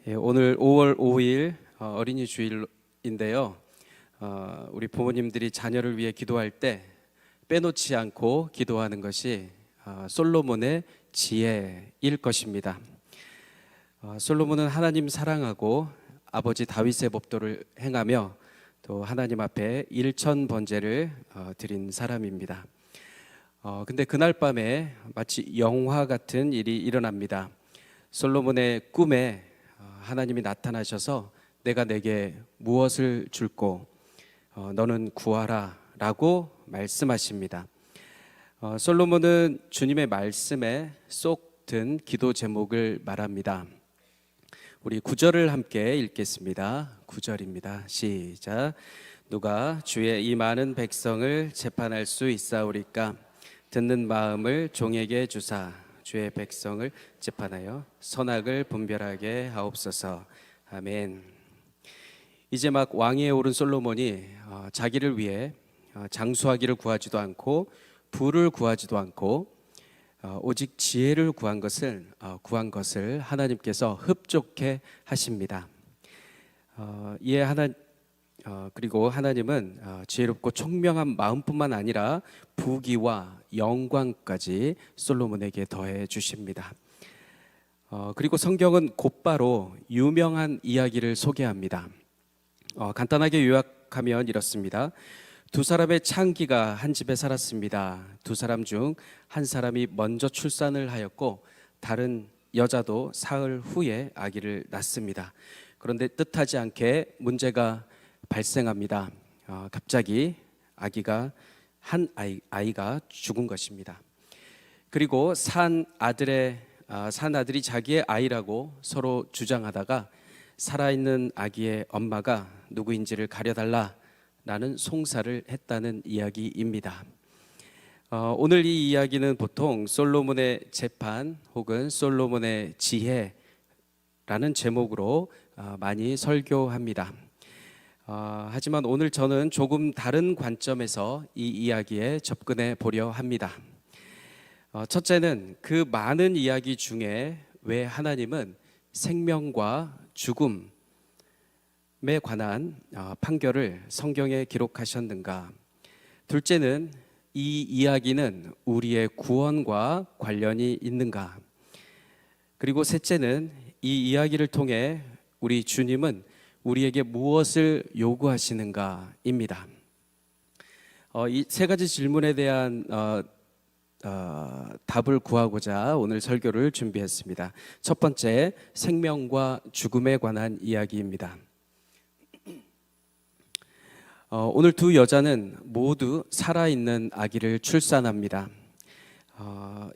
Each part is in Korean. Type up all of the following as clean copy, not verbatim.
오늘 5월 5일 어린이 주일인데요. 우리 부모님들이 자녀를 위해 기도할 때 빼놓지 않고 기도하는 것이 솔로몬의 지혜일 것입니다. 솔로몬은 하나님 사랑하고 아버지 다윗의 법도를 행하며 또 하나님 앞에 일천 번제를 드린 사람입니다. 근데 그날 밤에 마치 영화 같은 일이 일어납니다. 솔로몬의 꿈에 하나님이 나타나셔서 내가 내게 무엇을 줄꼬 너는 구하라 라고 말씀하십니다. 솔로몬은 주님의 말씀에 쏙 든 기도 제목을 말합니다. 우리 9절을 함께 읽겠습니다. 9절입니다. 시작. 누가 주의 이 많은 백성을 재판할 수 있사오리까? 듣는 마음을 종에게 주사 주의 백성을 재판하여 선악을 분별하게 하옵소서. 아멘. 이제 막 왕위에 오른 솔로몬이 자기를 위해 장수하기를 구하지도 않고 부를 구하지도 않고 오직 지혜를 구한 것을 하나님께서 흡족해 하십니다. 그리고 하나님은 지혜롭고 총명한 마음뿐만 아니라 부귀와 영광까지 솔로몬에게 더해 주십니다. 그리고 성경은 곧바로 유명한 이야기를 소개합니다. 간단하게 요약하면 이렇습니다. 두 사람의 창기가 한 집에 살았습니다. 두 사람 중 한 사람이 먼저 출산을 하였고 다른 여자도 사흘 후에 아기를 낳습니다. 그런데 뜻하지 않게 문제가 발생합니다. 갑자기 한 아이가 죽은 것입니다. 그리고 산 아들이 자기의 아이라고 서로 주장하다가 살아있는 아기의 엄마가 누구인지를 가려달라라는 송사를 했다는 이야기입니다. 오늘 이 이야기는 보통 솔로몬의 재판 혹은 솔로몬의 지혜라는 제목으로 많이 설교합니다. 하지만 오늘 저는 조금 다른 관점에서 이 이야기에 접근해 보려 합니다. 첫째는 그 많은 이야기 중에 왜 하나님은 생명과 죽음에 관한 판결을 성경에 기록하셨는가? 둘째는 이 이야기는 우리의 구원과 관련이 있는가? 그리고 셋째는 이 이야기를 통해 우리 주님은 우리에게 무엇을 요구하시는가입니다. 이 세 가지 질문에 대한 답을 구하고자 오늘 설교를 준비했습니다. 첫 번째, 생명과 죽음에 관한 이야기입니다. 오늘 두 여자는 모두 살아있는 아기를 출산합니다.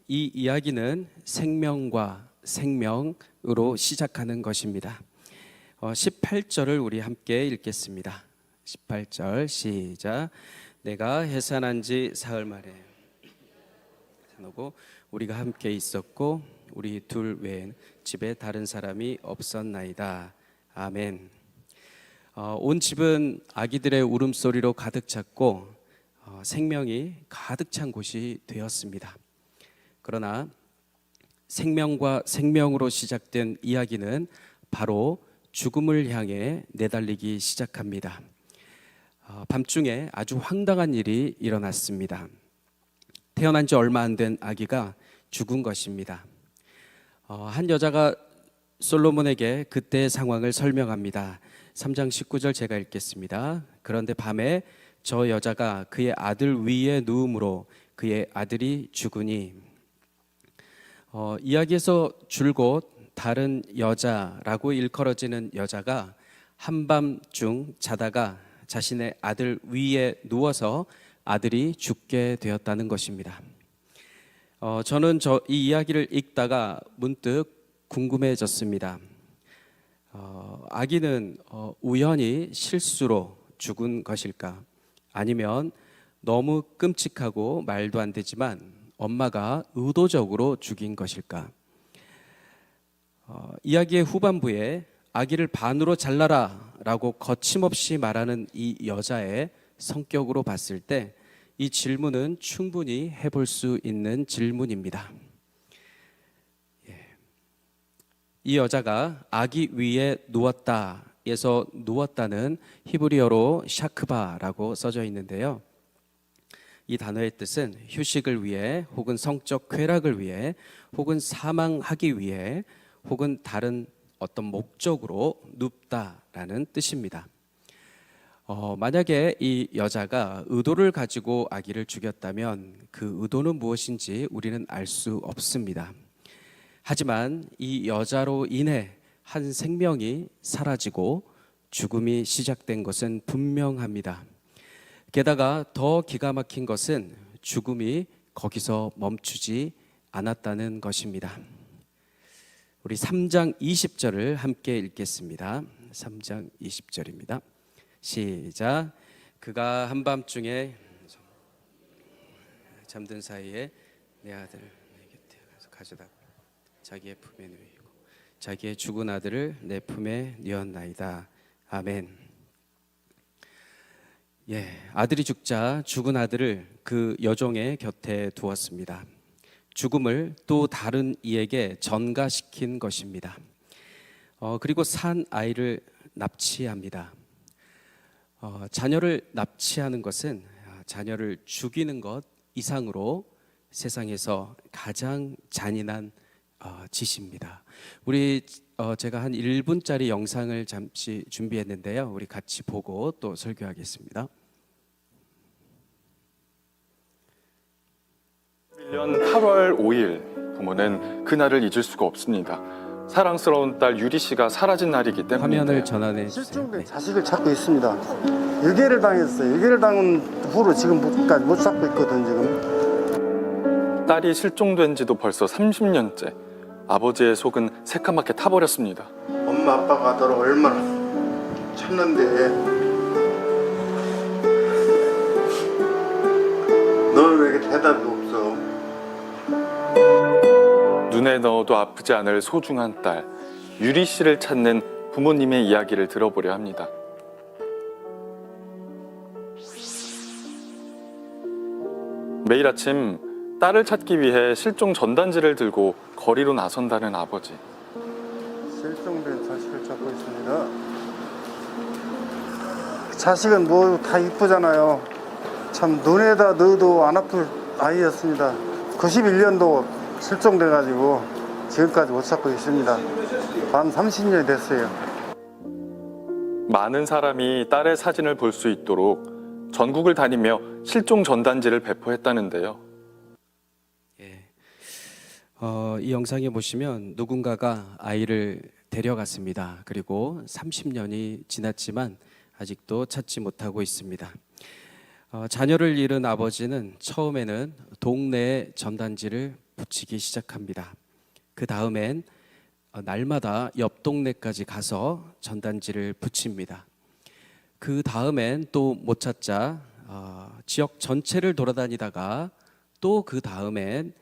이 이야기는 생명과 생명으로 시작하는 것입니다. 18절을 우리 함께 읽겠습니다. 18절 시작. 내가 해산한 지 사흘 만에 오고 우리가 함께 있었고 우리 둘 외엔 집에 다른 사람이 없었나이다. 아멘. 온 집은 아기들의 울음소리로 가득 찼고 생명이 가득 찬 곳이 되었습니다. 그러나 생명과 생명으로 시작된 이야기는 바로 죽음을 향해 내달리기 시작합니다. 밤중에 아주 황당한 일이 일어났습니다. 태어난 지 얼마 안 된 아기가 죽은 것입니다. 한 여자가 솔로몬에게 그때의 상황을 설명합니다. 3장 19절 제가 읽겠습니다. 그런데 밤에 저 여자가 그의 아들 위에 누움으로 그의 아들이 죽으니, 이야기에서 줄곧 다른 여자라고 일컬어지는 여자가 한밤중 자다가 자신의 아들 위에 누워서 아들이 죽게 되었다는 것입니다. 저는 이 이야기를 읽다가 문득 궁금해졌습니다. 아기는 우연히 실수로 죽은 것일까? 아니면 너무 끔찍하고 말도 안 되지만 엄마가 의도적으로 죽인 것일까? 이야기의 후반부에 아기를 반으로 잘라라 라고 거침없이 말하는 이 여자의 성격으로 봤을 때 이 질문은 충분히 해볼 수 있는 질문입니다. 이 여자가 아기 위에 누웠다에서 누웠다는 히브리어로 샤크바라고 써져 있는데요. 이 단어의 뜻은 휴식을 위해 혹은 성적 쾌락을 위해 혹은 사망하기 위해 혹은 다른 어떤 목적으로 눕다라는 뜻입니다. 만약에 이 여자가 의도를 가지고 아기를 죽였다면 그 의도는 무엇인지 우리는 알 수 없습니다. 하지만 이 여자로 인해 한 생명이 사라지고 죽음이 시작된 것은 분명합니다. 게다가 더 기가 막힌 것은 죽음이 거기서 멈추지 않았다는 것입니다. 우리 3장 20절을 함께 읽겠습니다. 3장 20절입니다. 시작. 그가 한밤중에 잠든 사이에 내 아들 내 곁에 가서 가져다 자기의 품에 누이고 자기의 죽은 아들을 내 품에 뉘었나이다. 아멘. 아들이 죽자 죽은 아들을 그 여종의 곁에 두었습니다. 죽음을 또 다른 이에게 전가시킨 것입니다. 그리고 산 아이를 납치합니다. 자녀를 납치하는 것은 자녀를 죽이는 것 이상으로 세상에서 가장 잔인한 짓입니다. 우리 제가 한 1분짜리 영상을 잠시 준비했는데요. 우리 같이 보고 또 설교하겠습니다. 1년 8월 5일 부모는 그날을 잊을 수가 없습니다. 사랑스러운 딸 유리 씨가 사라진 날이기 때문인데요. 화면을 전환해 주세요. 실종된 자식을 찾고 있습니다. 유괴를 당했어요. 유괴를 당한 후로 지금까지 못 찾고 있거든 지금. 딸이 실종된 지도 벌써 30년째. 아버지의 속은 새까맣게 타버렸습니다. 엄마 아빠가 너를 얼마나 찾는데 너는 왜 이렇게 대답이 없어? 눈에 넣어도 아프지 않을 소중한 딸 유리 씨를 찾는 부모님의 이야기를 들어보려 합니다. 매일 아침 딸을 찾기 위해 실종 전단지를 들고 거리로 나선다는 아버지. 실종된 자식을 찾고 있습니다. 자식은 뭐 다 이쁘잖아요. 참 눈에다 넣어도 안 아플 아이였습니다. 91년도 실종돼가지고 지금까지 못 찾고 있습니다. 만 30년이 됐어요. 많은 사람이 딸의 사진을 볼 수 있도록 전국을 다니며 실종 전단지를 배포했다는데요. 이 영상에 보시면 누군가가 아이를 데려갔습니다. 그리고 30년이 지났지만 아직도 찾지 못하고 있습니다. 자녀를 잃은 아버지는 처음에는 동네에 전단지를 붙이기 시작합니다. 그 다음엔 날마다 옆 동네까지 가서 전단지를 붙입니다. 그 다음엔 또 못 찾자 지역 전체를 돌아다니다가 또 그 다음엔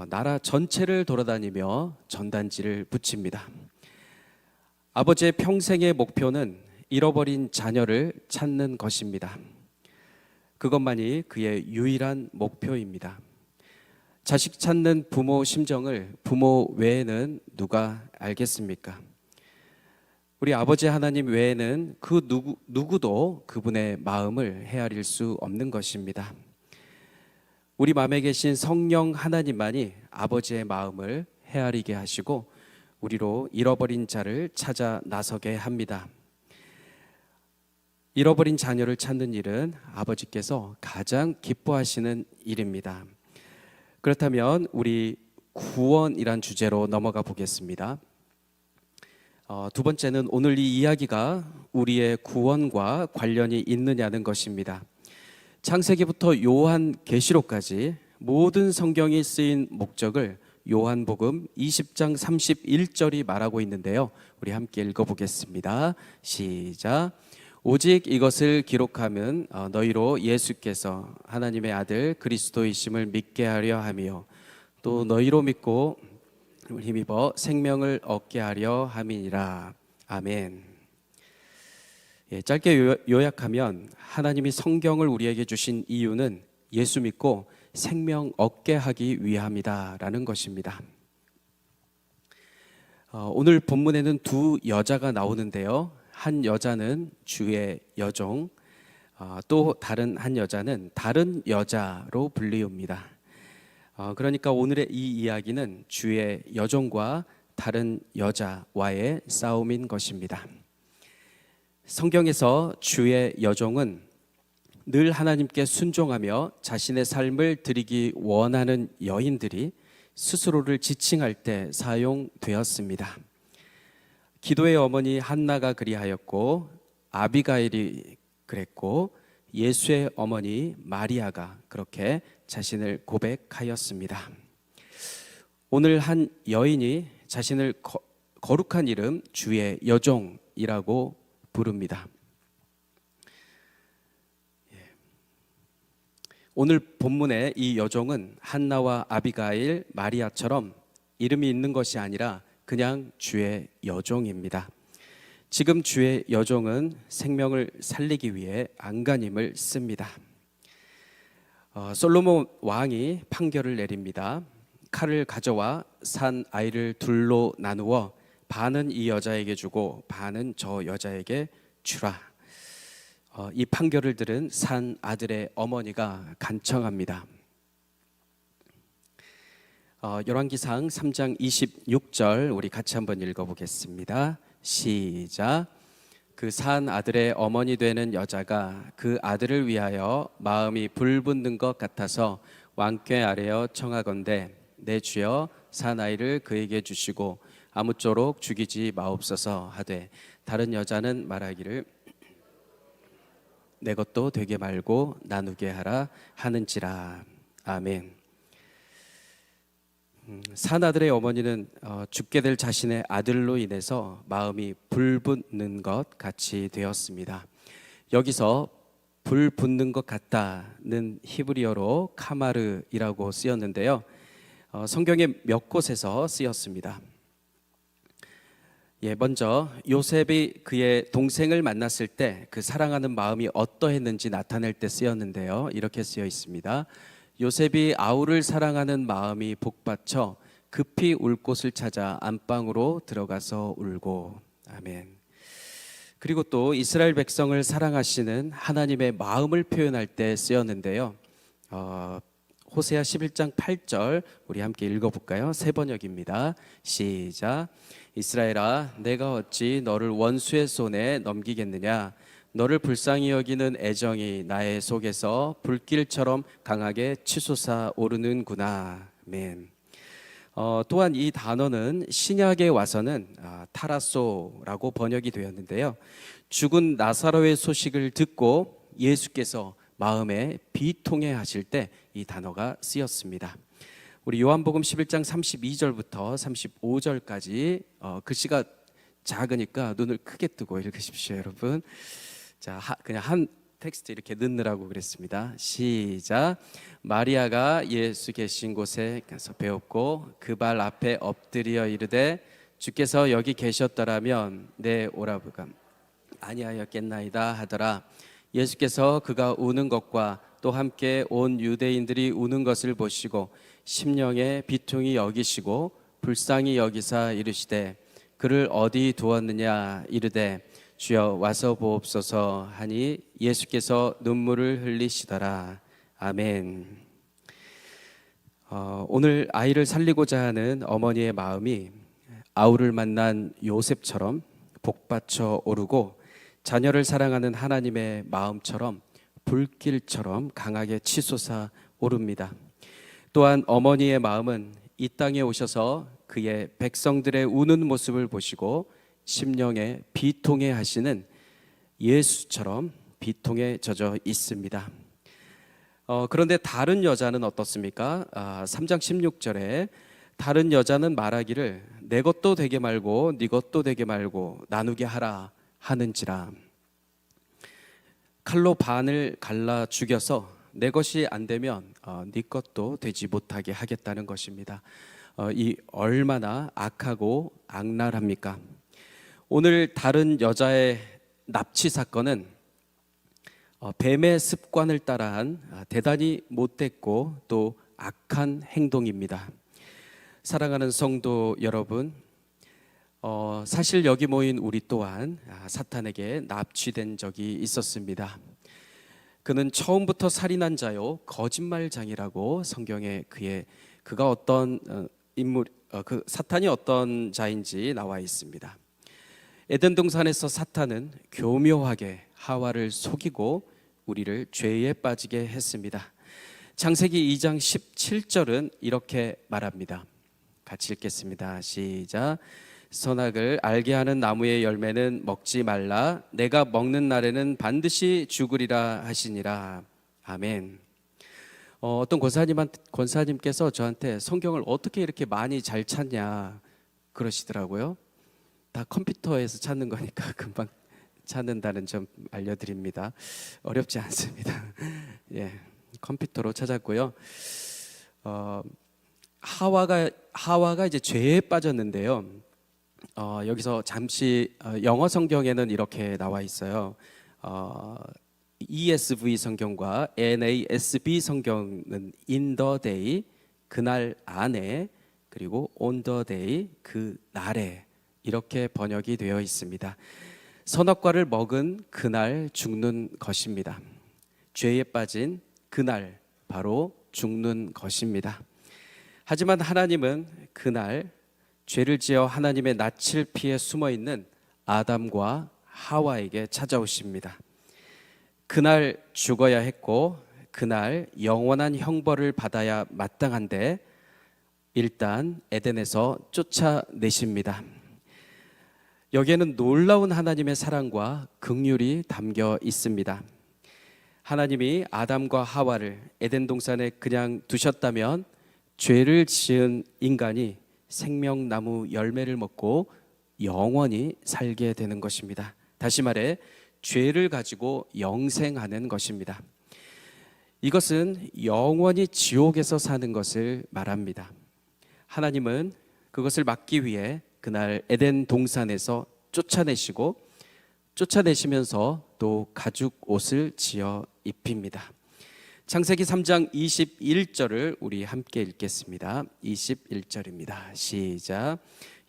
나라 전체를 돌아다니며 전단지를 붙입니다. 아버지의 평생의 목표는 잃어버린 자녀를 찾는 것입니다. 그것만이 그의 유일한 목표입니다. 자식 찾는 부모 심정을 부모 외에는 누가 알겠습니까? 우리 아버지 하나님 외에는 그 누구도 그분의 마음을 헤아릴 수 없는 것입니다. 우리 마음에 계신 성령 하나님만이 아버지의 마음을 헤아리게 하시고 우리로 잃어버린 자를 찾아 나서게 합니다. 잃어버린 자녀를 찾는 일은 아버지께서 가장 기뻐하시는 일입니다. 그렇다면 우리 구원이란 주제로 넘어가 보겠습니다. 두 번째는 오늘 이 이야기가 우리의 구원과 관련이 있느냐는 것입니다. 창세기부터 요한계시록까지 모든 성경이 쓰인 목적을 요한복음 20장 31절이 말하고 있는데요. 우리 함께 읽어보겠습니다. 시작. 오직 이것을 기록하면 너희로 예수께서 하나님의 아들 그리스도이심을 믿게 하려 하며 또 너희로 믿고 힘입어 생명을 얻게 하려 함이니라. 아멘. 짧게 요약하면 하나님이 성경을 우리에게 주신 이유는 예수 믿고 생명 얻게 하기 위함이다라는 것입니다. 오늘 본문에는 두 여자가 나오는데요. 한 여자는 주의 여종, 또 다른 한 여자는 다른 여자로 불리웁니다. 그러니까 오늘의 이 이야기는 주의 여종과 다른 여자와의 싸움인 것입니다. 성경에서 주의 여종은 늘 하나님께 순종하며 자신의 삶을 드리기 원하는 여인들이 스스로를 지칭할 때 사용되었습니다. 기도의 어머니 한나가 그리하였고 아비가일이 그랬고 예수의 어머니 마리아가 그렇게 자신을 고백하였습니다. 오늘 한 여인이 자신을 거룩한 이름 주의 여종이라고 부릅니다. 오늘 본문의 이 여종은 한나와 아비가일, 마리아처럼 이름이 있는 것이 아니라 그냥 주의 여종입니다. 지금 주의 여종은 생명을 살리기 위해 안간힘을 씁니다. 솔로몬 왕이 판결을 내립니다. 칼을 가져와 산 아이를 둘로 나누어 반은 이 여자에게 주고 반은 저 여자에게 주라. 이 판결을 들은 산 아들의 어머니가 간청합니다. 열왕기상 3장 26절 우리 같이 한번 읽어보겠습니다. 시작. 그 산 아들의 어머니 되는 여자가 그 아들을 위하여 마음이 불붙는 것 같아서 왕께 아뢰어 청하건대 내 주여 산 아이를 그에게 주시고 아무쪼록 죽이지 마옵소서 하되 다른 여자는 말하기를 내 것도 되게 말고 나누게 하라 하는지라. 아멘. 산아들의 어머니는 죽게 될 자신의 아들로 인해서 마음이 불붙는 것 같이 되었습니다. 여기서 불붙는 것 같다는 히브리어로 카마르이라고 쓰였는데요. 성경의 몇 곳에서 쓰였습니다. 먼저 요셉이 그의 동생을 만났을 때 그 사랑하는 마음이 어떠했는지 나타낼 때 쓰였는데요. 이렇게 쓰여 있습니다. 요셉이 아우를 사랑하는 마음이 복받쳐 급히 울 곳을 찾아 안방으로 들어가서 울고. 아멘. 그리고 또 이스라엘 백성을 사랑하시는 하나님의 마음을 표현할 때 쓰였는데요. 호세아 11장 8절 우리 함께 읽어볼까요? 새 번역입니다. 시작. 이스라엘아 내가 어찌 너를 원수의 손에 넘기겠느냐. 너를 불쌍히 여기는 애정이 나의 속에서 불길처럼 강하게 치솟아 오르는구나. 아멘. 또한 이 단어는 신약에 와서는 타라소라고 번역이 되었는데요. 죽은 나사로의 소식을 듣고 예수께서 마음에 비통해 하실 때 이 단어가 쓰였습니다. 우리 요한복음 11장 32절부터 35절까지 글씨가 작으니까 눈을 크게 뜨고 읽으십시오, 여러분. 자, 그냥 한 텍스트 이렇게 넣느라고 그랬습니다. 시작. 마리아가 예수 계신 곳에 가서 배웠고 그 발 앞에 엎드려 이르되 주께서 여기 계셨더라면 내 오라버가 아니하였겠나이다 하더라. 예수께서 그가 우는 것과 또 함께 온 유대인들이 우는 것을 보시고 심령에 비통히 여기시고 불쌍히 여기사 이르시되 그를 어디 두었느냐 이르되 주여 와서 보옵소서 하니 예수께서 눈물을 흘리시더라. 아멘. 오늘 아이를 살리고자 하는 어머니의 마음이 아우를 만난 요셉처럼 복받쳐 오르고 자녀를 사랑하는 하나님의 마음처럼 불길처럼 강하게 치솟아 오릅니다. 또한 어머니의 마음은 이 땅에 오셔서 그의 백성들의 우는 모습을 보시고 심령에 비통해 하시는 예수처럼 비통에 젖어 있습니다. 그런데 다른 여자는 어떻습니까? 3장 16절에 다른 여자는 말하기를 내 것도 되게 말고 네 것도 되게 말고 나누게 하라 하는지라. 칼로 반을 갈라 죽여서 내 것이 안 되면 네 것도 되지 못하게 하겠다는 것입니다. 이 얼마나 악하고 악랄합니까? 오늘 다른 여자의 납치 사건은 뱀의 습관을 따라한 대단히 못됐고 또 악한 행동입니다. 사랑하는 성도 여러분, 사실 여기 모인 우리 또한 사탄에게 납치된 적이 있었습니다. 그는 처음부터 살인한 자요 거짓말장이라고 성경에 그가 어떤 인물 그 사탄이 어떤 자인지 나와 있습니다. 에덴 동산에서 사탄은 교묘하게 하와를 속이고 우리를 죄에 빠지게 했습니다. 창세기 2장 17절은 이렇게 말합니다. 같이 읽겠습니다. 시작. 선악을 알게 하는 나무의 열매는 먹지 말라. 내가 먹는 날에는 반드시 죽으리라 하시니라. 아멘. 어떤 권사님께서 저한테 성경을 어떻게 이렇게 많이 잘 찾냐 그러시더라고요. 다 컴퓨터에서 찾는 거니까 금방 찾는다는 점 알려드립니다. 어렵지 않습니다. 예, 컴퓨터로 찾았고요. 하와가 이제 죄에 빠졌는데요. 여기서 잠시 영어 성경에는 이렇게 나와 있어요. ESV 성경과 NASB 성경은 in the day 그날 안에 그리고 on the day 그 날에 이렇게 번역이 되어 있습니다. 선악과를 먹은 그날 죽는 것입니다. 죄에 빠진 그날 바로 죽는 것입니다. 하지만 하나님은 그날 죄를 지어 하나님의 낯을 피해 숨어 있는 아담과 하와에게 찾아오십니다. 그날 죽어야 했고 그날 영원한 형벌을 받아야 마땅한데 일단 에덴에서 쫓아내십니다. 여기에는 놀라운 하나님의 사랑과 긍휼이 담겨 있습니다. 하나님이 아담과 하와를 에덴 동산에 그냥 두셨다면 죄를 지은 인간이 생명나무 열매를 먹고 영원히 살게 되는 것입니다. 다시 말해 죄를 가지고 영생하는 것입니다. 이것은 영원히 지옥에서 사는 것을 말합니다. 하나님은 그것을 막기 위해 그날 에덴 동산에서 쫓아내시면서 또 가죽 옷을 지어 입힙니다. 창세기 3장 21절을 우리 함께 읽겠습니다. 21절입니다. 시작.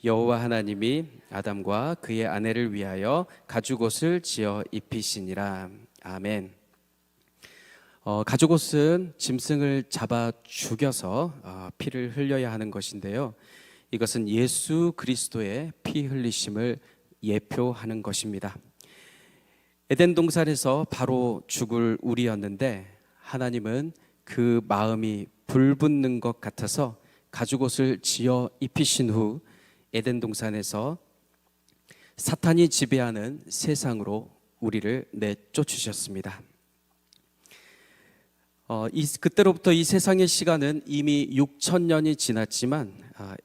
여호와 하나님이 아담과 그의 아내를 위하여 가죽 옷을 지어 입히시니라. 아멘. 가죽 옷은 짐승을 잡아 죽여서 피를 흘려야 하는 것인데요. 이것은 예수 그리스도의 피 흘리심을 예표하는 것입니다. 에덴 동산에서 바로 죽을 우리였는데 하나님은 그 마음이 불붙는 것 같아서 가죽옷을 지어 입히신 후 에덴 동산에서 사탄이 지배하는 세상으로 우리를 내쫓으셨습니다. 그때로부터 이 세상의 시간은 이미 6,000년이 지났지만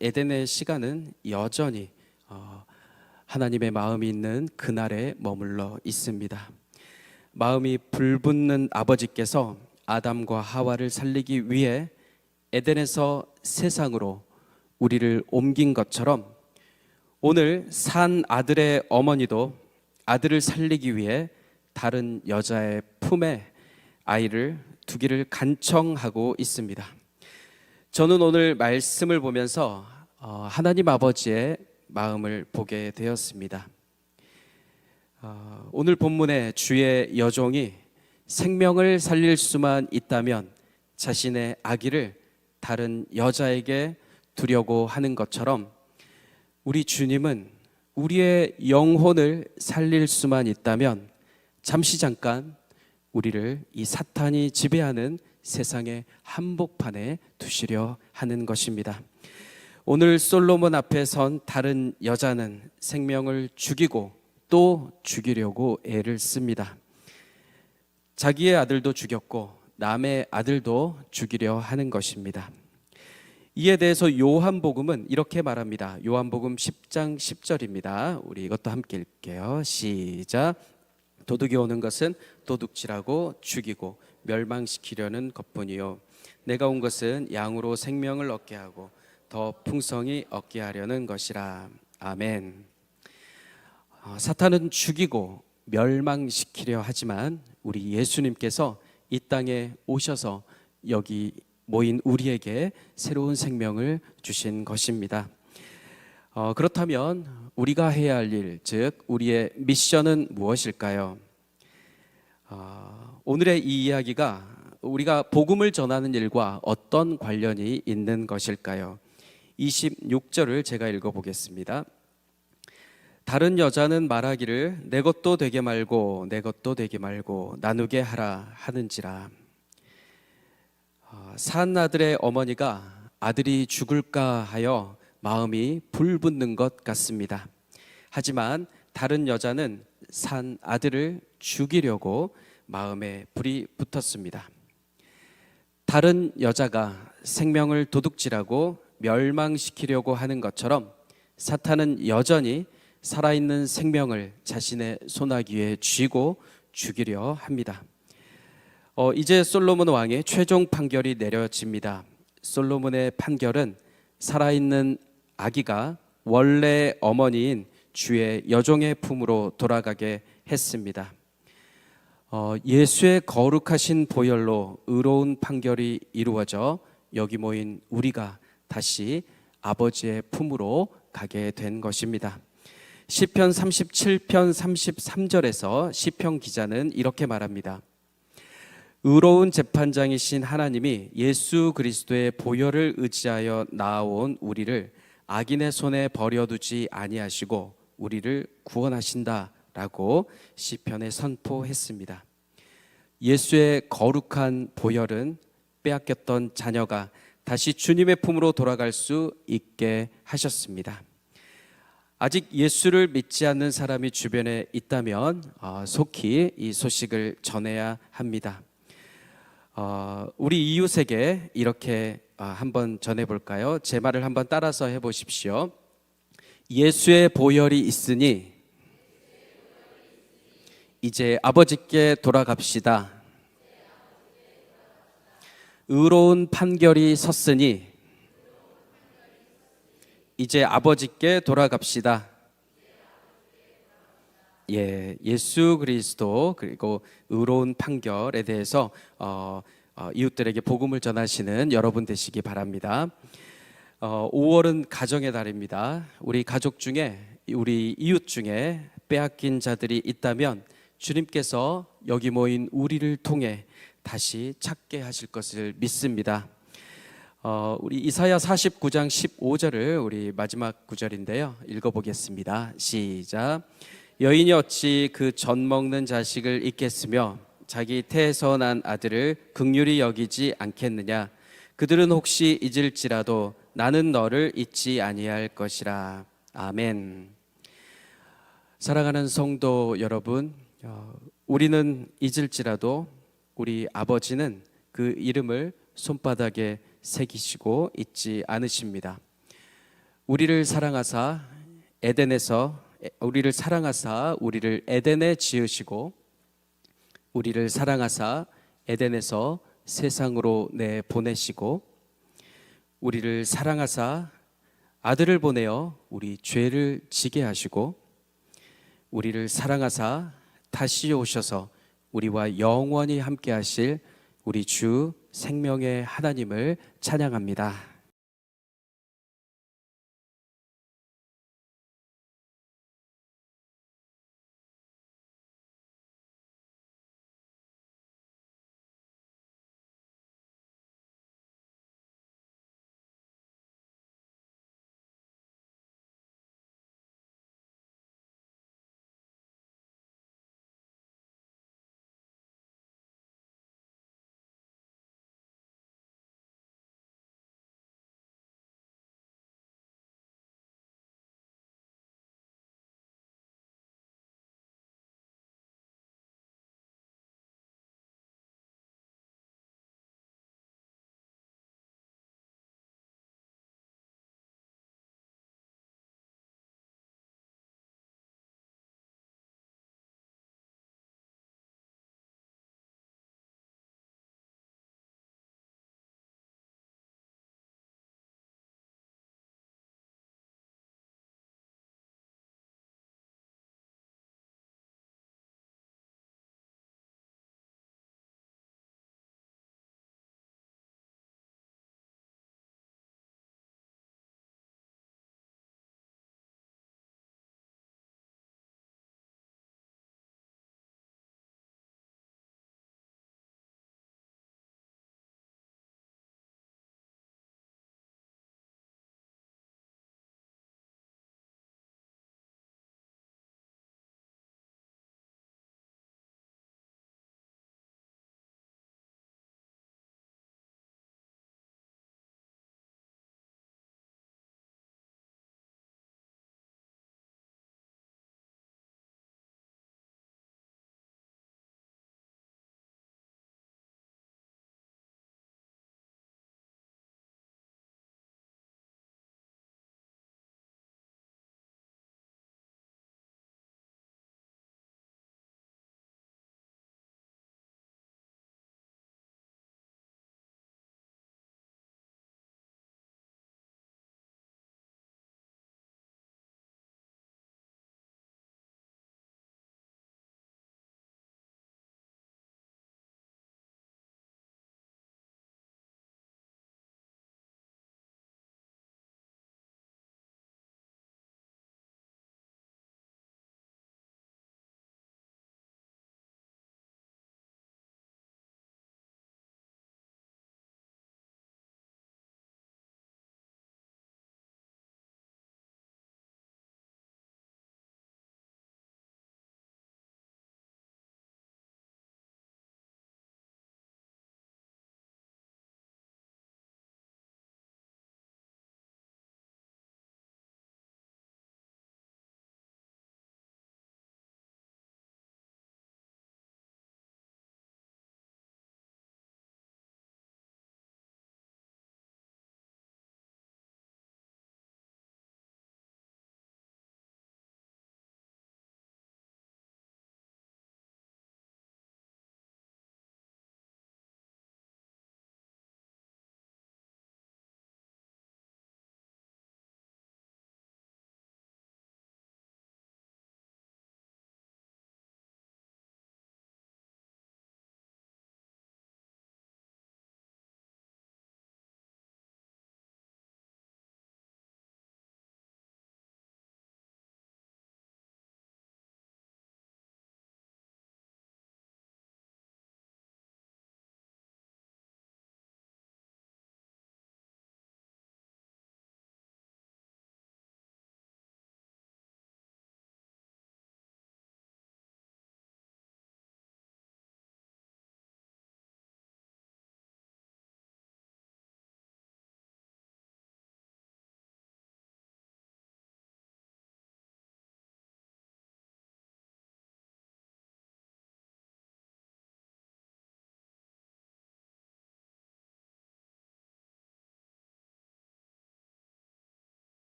에덴의 시간은 여전히 하나님의 마음이 있는 그날에 머물러 있습니다. 마음이 불붙는 아버지께서 아담과 하와를 살리기 위해 에덴에서 세상으로 우리를 옮긴 것처럼 오늘 산 아들의 어머니도 아들을 살리기 위해 다른 여자의 품에 아이를 두기를 간청하고 있습니다. 저는 오늘 말씀을 보면서 하나님 아버지의 마음을 보게 되었습니다. 오늘 본문에 주의 여종이 생명을 살릴 수만 있다면 자신의 아기를 다른 여자에게 두려고 하는 것처럼 우리 주님은 우리의 영혼을 살릴 수만 있다면 잠깐 우리를 이 사탄이 지배하는 세상의 한복판에 두시려 하는 것입니다. 오늘 솔로몬 앞에 선 다른 여자는 생명을 죽이고 또 죽이려고 애를 씁니다. 자기의 아들도 죽였고 남의 아들도 죽이려 하는 것입니다. 이에 대해서 요한복음은 이렇게 말합니다. 요한복음 10장 10절입니다. 우리 이것도 함께 읽게요. 시작. 도둑이 오는 것은 도둑질하고 죽이고 멸망시키려는 것뿐이요 내가 온 것은 양으로 생명을 얻게 하고 더 풍성히 얻게 하려는 것이라. 아멘. 사탄은 죽이고 멸망시키려 하지만 우리 예수님께서 이 땅에 오셔서 여기 모인 우리에게 새로운 생명을 주신 것입니다. 그렇다면 우리가 해야 할 일, 즉 우리의 미션은 무엇일까요? 오늘의 이 이야기가 우리가 복음을 전하는 일과 어떤 관련이 있는 것일까요? 26절을 제가 읽어보겠습니다. 다른 여자는 말하기를 내 것도 되게 말고 내 것도 되게 말고 나누게 하라 하는지라. 산 아들의 어머니가 아들이 죽을까 하여 마음이 불붙는 것 같습니다. 하지만 다른 여자는 산 아들을 죽이려고 마음에 불이 붙었습니다. 다른 여자가 생명을 도둑질하고 멸망시키려고 하는 것처럼 사탄은 여전히 살아있는 생명을 자신의 손아귀에 쥐고 죽이려 합니다. 이제 솔로몬 왕의 최종 판결이 내려집니다. 솔로몬의 판결은 살아있는 아기가 원래 어머니인 주의 여종의 품으로 돌아가게 했습니다. 예수의 거룩하신 보혈로 의로운 판결이 이루어져 여기 모인 우리가 다시 아버지의 품으로 가게 된 것입니다. 시편 37편 33절에서 시편 기자는 이렇게 말합니다. 의로운 재판장이신 하나님이 예수 그리스도의 보혈을 의지하여 나아온 우리를 악인의 손에 버려두지 아니하시고 우리를 구원하신다라고 시편에 선포했습니다. 예수의 거룩한 보혈은 빼앗겼던 자녀가 다시 주님의 품으로 돌아갈 수 있게 하셨습니다. 아직 예수를 믿지 않는 사람이 주변에 있다면 속히 이 소식을 전해야 합니다. 우리 이웃에게 이렇게 한번 전해볼까요? 제 말을 한번 따라서 해보십시오. 예수의 보혈이 있으니 이제 아버지께 돌아갑시다. 의로운 판결이 섰으니 이제 아버지께 돌아갑시다. 예수 그리스도 그리고 의로운 판결에 대해서 이웃들에게 복음을 전하시는 여러분 되시기 바랍니다. 5월은 가정의 달입니다. 우리 가족 중에 우리 이웃 중에 빼앗긴 자들이 있다면 주님께서 여기 모인 우리를 통해 다시 찾게 하실 것을 믿습니다. 우리 이사야 49장 15절을 우리 마지막 구절인데요. 읽어보겠습니다. 시작. 여인이 어찌 그 젖 먹는 자식을 잊겠으며 자기 태에서 난 아들을 긍휼히 여기지 않겠느냐. 그들은 혹시 잊을지라도 나는 너를 잊지 아니할 것이라. 아멘. 사랑하는 성도 여러분, 우리는 잊을지라도 우리 아버지는 그 이름을 손바닥에 새기시고 잊지 않으십니다. 우리를 사랑하사 우리를 에덴에 지으시고 우리를 사랑하사 에덴에서 세상으로 내보내시고 우리를 사랑하사 아들을 보내어 우리 죄를 지게 하시고 우리를 사랑하사 다시 오셔서 우리와 영원히 함께 하실 우리 주 생명의 하나님을 찬양합니다.